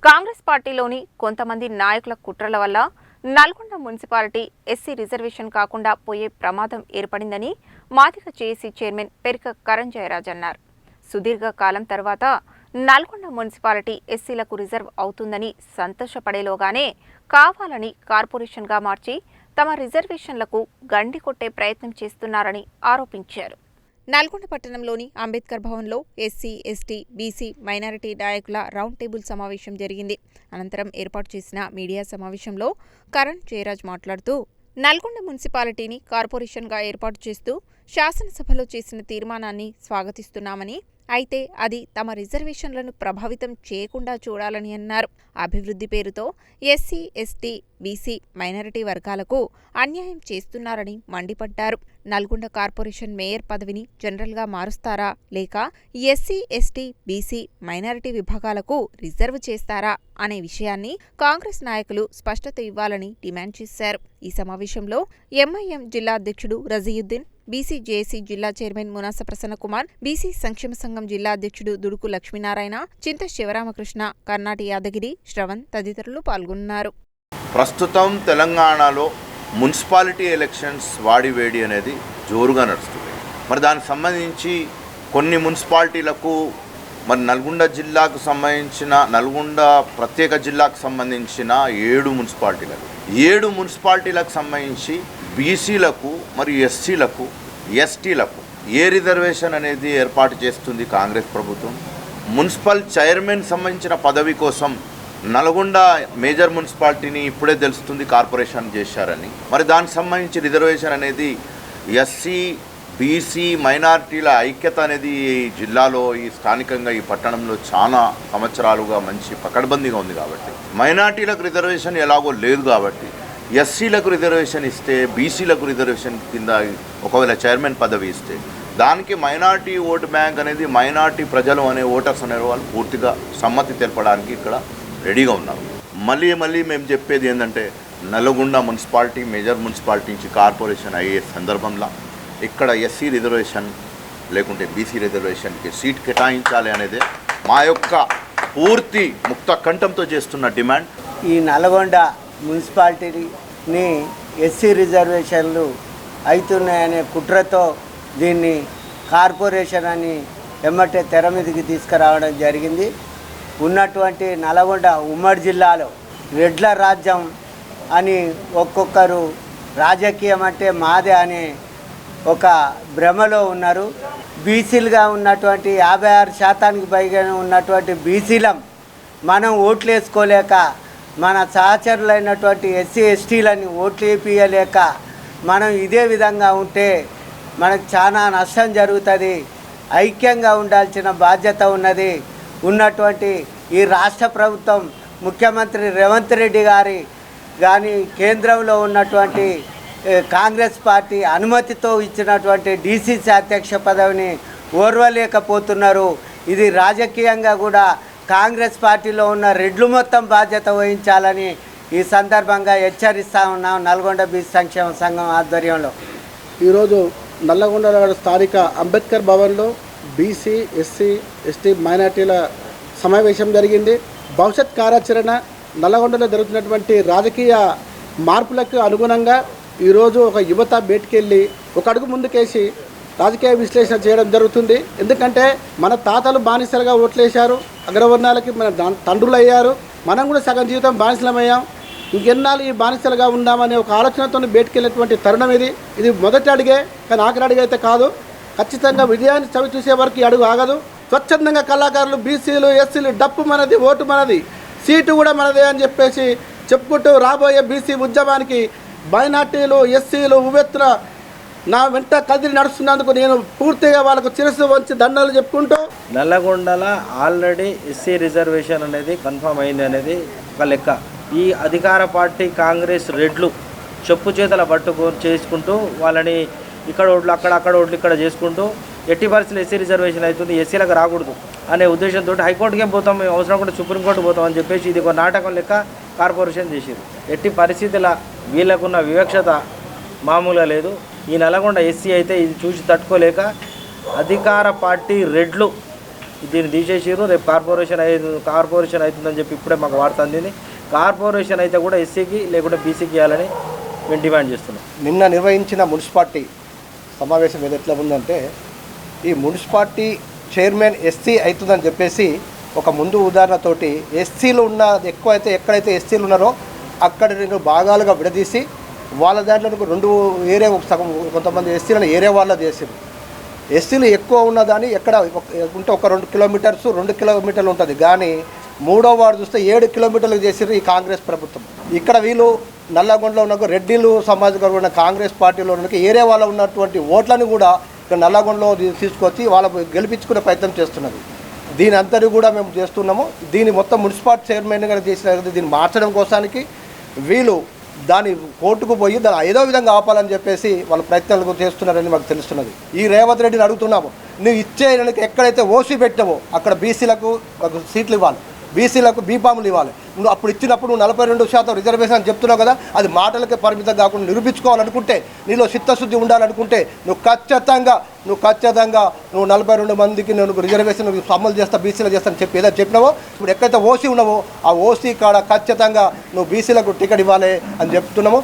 కాంగ్రెస్ పార్టీలోని కొంతమంది నాయకుల కుట్రల వల్ల నల్గొండ మున్సిపాలిటీ ఎస్సీ రిజర్వేషన్ కాకుండా పోయే ప్రమాదం ఏర్పడిందని మాదిగ జేఏసీ చైర్మన్ పెరిక కరణ్ జయరాజ్ అన్నారు. సుదీర్ఘ కాలం తర్వాత నల్గొండ మున్సిపాలిటీ ఎస్సీలకు రిజర్వ్ అవుతుందని సంతోషపడేలోగానే కావాలని కార్పొరేషన్గా మార్చి తమ రిజర్వేషన్లకు గండి కొట్టే ప్రయత్నం చేస్తున్నారని ఆరోపించారు. నల్గొండ పట్టణంలోని అంబేద్కర్ భవన్లో ఎస్సీ, ఎస్టీ, బీసీ, మైనారిటీ నాయకుల రౌండ్ టేబుల్ సమావేశం జరిగింది. అనంతరం ఏర్పాటు చేసిన మీడియా సమావేశంలో కరణ్ జయరాజ్ మాట్లాడుతూ నల్గొండ మున్సిపాలిటీని కార్పొరేషన్గా ఏర్పాటు చేస్తూ శాసనసభలో చేసిన తీర్మానాన్ని స్వాగతిస్తున్నామని, అయితే అది తమ రిజర్వేషన్లను ప్రభావితం చేయకుండా చూడాలని అన్నారు. అభివృద్ధి పేరుతో ఎస్సీ, ఎస్టీ, బీసీ, మైనారిటీ వర్గాలకు అన్యాయం చేస్తున్నారని మండిపడ్డారు. నల్గొండ కార్పొరేషన్ మేయర్ పదవిని జనరల్గా మారుస్తారా లేక ఎస్సీ, ఎస్టీ, బీసీ, మైనారిటీ విభాగాలకు రిజర్వ్ చేస్తారా అనే విషయాన్ని కాంగ్రెస్ నాయకులు స్పష్టత ఇవ్వాలని డిమాండ్ చేశారు. ఈ సమావేశంలో ఎంఐఎం జిల్లా అధ్యక్షుడు రజీయుద్దీన్, బీసీ జేఏసీ జిల్లా చైర్మన్ మునాస ప్రసన్నకుమార్, బీసీ సంక్షేమ సంఘం జిల్లా అధ్యక్షుడు దుడుకు లక్ష్మీనారాయణ, చింత శివరామకృష్ణ, కర్ణాటి యాదగిరి, శ్రవణ్ తదితరులు పాల్గొన్నారు. ప్రస్తుతం తెలంగాణలో మున్సిపాలిటీ ఎలక్షన్స్ వాడివేడి అనేది జోరుగా నడుస్తుంది. మరి దానికి సంబంధించి కొన్ని మున్సిపాలిటీలకు మరి నల్గొండ జిల్లాకు సంబంధించిన నల్గొండ ప్రత్యేక జిల్లాకు సంబంధించిన 7 మున్సిపాలిటీలకు సంబంధించి బీసీలకు మరియు ఎస్సీలకు, ఎస్టీలకు ఏ రిజర్వేషన్ అనేది ఏర్పాటు చేస్తుంది కాంగ్రెస్ ప్రభుత్వం. మున్సిపల్ చైర్మన్ సంబంధించిన పదవి కోసం నల్గొండ మేజర్ మున్సిపాలిటీని ఇప్పుడే తెలుస్తుంది కార్పొరేషన్ చేశారని. మరి దానికి సంబంధించి రిజర్వేషన్ అనేది ఎస్సీ, బీసీ, మైనారిటీల ఐక్యత అనేది ఈ జిల్లాలో, ఈ స్థానికంగా ఈ పట్టణంలో చాలా సంవత్సరాలుగా మంచి పకడ్బందీగా ఉంది. కాబట్టి మైనారిటీలకు రిజర్వేషన్ ఎలాగో లేదు కాబట్టి ఎస్సీలకు రిజర్వేషన్ ఇస్తే, బీసీలకు రిజర్వేషన్ కింద ఒకవేళ చైర్మన్ పదవి ఇస్తే దానికి మైనారిటీ ఓటు బ్యాంక్ అనేది మైనారిటీ ప్రజలు అనే ఓటర్స్ అనే వాళ్ళు పూర్తిగా సమ్మతి తెలపడానికి ఇక్కడ రెడీగా ఉన్నారు. మళ్ళీ మేము చెప్పేది ఏంటంటే నల్గొండ మున్సిపాలిటీ మేజర్ మున్సిపాలిటీ నుంచి కార్పొరేషన్ అయ్యే సందర్భంలో ఇక్కడ ఎస్సీ రిజర్వేషన్ లేకుంటే బీసీ రిజర్వేషన్కి సీట్ కేటాయించాలి అనేది మా యొక్క పూర్తి ముక్త కంఠంతో చేస్తున్న డిమాండ్. ఈ నల్గొండ మున్సిపాలిటీని ఎస్సీ రిజర్వేషన్లు అవుతున్నాయనే కుట్రతో దీన్ని కార్పొరేషన్ అని ఎమ్మటే తెర మీదకి తీసుకురావడం జరిగింది. ఉన్నటువంటి నల్గొండ ఉమ్మడి జిల్లాలో రెడ్ల రాజ్యం అని ఒక్కొక్కరు రాజకీయం అంటే మాదే అనే ఒక భ్రమలో ఉన్నారు. బీసీలుగా ఉన్నటువంటి 56% పైగా ఉన్నటువంటి బీసీలం మనం ఓట్లు వేసుకోలేక, మన సహచరులైనటువంటి ఎస్సీ, ఎస్టీలని ఓట్లు వేయలేక మనం ఇదే విధంగా ఉంటే మనకు చాలా నష్టం జరుగుతుంది. ఐక్యంగా ఉండాల్సిన బాధ్యత ఉన్నది. ఉన్నటువంటి ఈ రాష్ట్ర ప్రభుత్వం ముఖ్యమంత్రి రేవంత్ రెడ్డి గారి కానీ కేంద్రంలో ఉన్నటువంటి కాంగ్రెస్ పార్టీ అనుమతితో ఇచ్చినటువంటి డీసీసీ అధ్యక్ష పదవిని ఓర్వలేకపోతున్నారు. ఇది రాజకీయంగా కూడా కాంగ్రెస్ పార్టీలో ఉన్న రెడ్లు మొత్తం బాధ్యత వహించాలని ఈ సందర్భంగా హెచ్చరిస్తూ ఉన్నాం. నల్గొండ బీసీ సంక్షేమ సంఘం ఆధ్వర్యంలో ఈరోజు నల్లగొండ స్థానిక అంబేద్కర్ భవన్లో బీసీ, ఎస్సీ, ఎస్టీ, మైనార్టీల సమావేశం జరిగింది. భవిష్యత్ కార్యాచరణ నల్లగొండలో జరుగుతున్నటువంటి రాజకీయ మార్పులకు అనుగుణంగా ఈరోజు ఒక యువత బయటికెళ్ళి ఒక అడుగు ముందుకేసి రాజకీయ విశ్లేషణ చేయడం జరుగుతుంది. ఎందుకంటే మన తాతలు బానిసలుగా ఓట్లేశారు, అగ్రవర్ణాలకి మన తండ్రులు అయ్యారు, మనం కూడా సగం జీవితం బానిసలమయ్యాం. ఇంకెన్నాళ్ళు ఈ బానిసలుగా ఉందామనే ఒక ఆలోచనతో బయటికెళ్ళేటువంటి తరుణం ఇది మొదటి అడిగే, కానీ ఆఖరి అడుగు అయితే కాదు. ఖచ్చితంగా విజయాన్ని చవి చూసే వరకు ఈ అడుగు ఆగదు. స్వచ్ఛందంగా కళాకారులు, బీసీలు, ఎస్సీలు డప్పు మనది, ఓటు మనది, సీటు కూడా మనదే అని చెప్పేసి చెప్పుకుంటూ రాబోయే బీసీ ఉద్యమానికి మైనార్టీలు, ఎస్సీలు ఉవ్వెత్తున నా వెంట కదిలి నడుస్తున్నందుకు నేను పూర్తిగా వాళ్ళకు శిరస్సు వంచి దండాలు చెప్పుకుంటూ. నల్లగొండలో ఆల్రెడీ ఎస్సీ రిజర్వేషన్ అనేది కన్ఫర్మ్ అయింది అనేది ఒక లెక్క. ఈ అధికార పార్టీ కాంగ్రెస్ రెడ్లు చెప్పు చేతల పట్టుకొని చేసుకుంటూ వాళ్ళని ఇక్కడ ఓట్లు అక్కడ ఓట్లు ఇక్కడ చేసుకుంటూ ఎట్టి పరిస్థితులు ఎస్సీ రిజర్వేషన్ అవుతుంది, ఎస్సీలకు రాకూడదు అనే ఉద్దేశంతో హైకోర్టుకే పోతాం, మేము అవసరం కూడా సుప్రీంకోర్టు పోతాం అని చెప్పేసి ఇది ఒక నాటకం లెక్క కార్పొరేషన్ చేసేది. ఎట్టి పరిస్థితుల వీళ్ళకున్న వివక్షత మామూలుగా లేదు. ఈ నల్గొండ ఎస్సీ అయితే ఇది చూసి తట్టుకోలేక అధికార పార్టీ రెడ్లు దీన్ని తీసేసారు. రేపు కార్పొరేషన్ అవుతుందని చెప్పి ఇప్పుడే మాకు వార్త అందింది. కార్పొరేషన్ అయితే కూడా ఎస్సీకి లేకుంటే బీసీకి ఇవ్వాలని మేము డిమాండ్ చేస్తున్నాం. నిన్న నిర్వహించిన మున్సిపాలిటీ సమావేశం ఎట్లా ఉందంటే, ఈ మున్సిపాలిటీ చైర్మన్ ఎస్సీ అవుతుందని చెప్పేసి ఒక ముందు ఉదాహరణతోటి ఎస్సీలు ఉన్న ఎక్కువ అయితే ఎక్కడైతే ఎస్సీలు ఉన్నారో అక్కడ 2 భాగాలుగా విడదీసి వాళ్ళ దాంట్లో 2 ఏరియా సగం కొంతమంది ఎస్సీలను ఏరియా వాళ్ళ చేసారు. ఎస్సీలు ఎక్కువ ఉన్నదాన్ని ఎక్కడ ఉంటే ఒక 2 కిలోమీటర్లు ఉంటుంది, కానీ 3వ వార్డు చూస్తే 7 కిలోమీటర్లు చేసారు ఈ కాంగ్రెస్ ప్రభుత్వం. ఇక్కడ వీళ్ళు నల్లగొండలో ఉన్న రెడ్డిలు సమాజంగా ఉన్న కాంగ్రెస్ పార్టీలో ఉన్న ఏరియా వాళ్ళ ఉన్నటువంటి ఓట్లను కూడా ఇక్కడ నల్లగొండలో తీసుకొచ్చి వాళ్ళ గెలిపించుకునే ప్రయత్నం చేస్తున్నది. దీని అంతటి కూడా మేము చేస్తున్నాము. దీని మొత్తం మున్సిపాలిటీ చైర్మన్ గారు చేసిన దీన్ని మార్చడం కోసానికి వీళ్ళు దాని కోర్టుకు పోయి దాన్ని ఏదో విధంగా ఆపాలని చెప్పేసి వాళ్ళ ప్రయత్నాలు చేస్తున్నారని మాకు తెలుస్తున్నది. ఈ రేవంత్ రెడ్డిని అడుగుతున్నాము, నువ్వు ఇచ్చే ఎక్కడైతే ఓసీ పెట్టావో అక్కడ బీసీలకు సీట్లు ఇవ్వాలి, బీసీలకు బీఫాములు ఇవ్వాలి. నువ్వు అప్పుడు ఇచ్చినప్పుడు నువ్వు 42% రిజర్వేషన్ అని చెప్తున్నావు కదా, అది మాటలకే పరిమితం కాకుండా నిరూపించుకోవాలనుకుంటే, నీలో చిత్తశుద్ధి ఉండాలనుకుంటే నువ్వు ఖచ్చితంగా 42 మందికి నేను రిజర్వేషన్ అమలు చేస్తా, బీసీలు చేస్తాను చెప్పి ఏదో చెప్పినావో, ఇప్పుడు ఎక్కడైతే ఓసీ ఉన్నావో ఆ ఓసీ కాడ ఖచ్చితంగా నువ్వు బీసీలకు టికెట్ ఇవ్వాలి అని చెప్తున్నాము.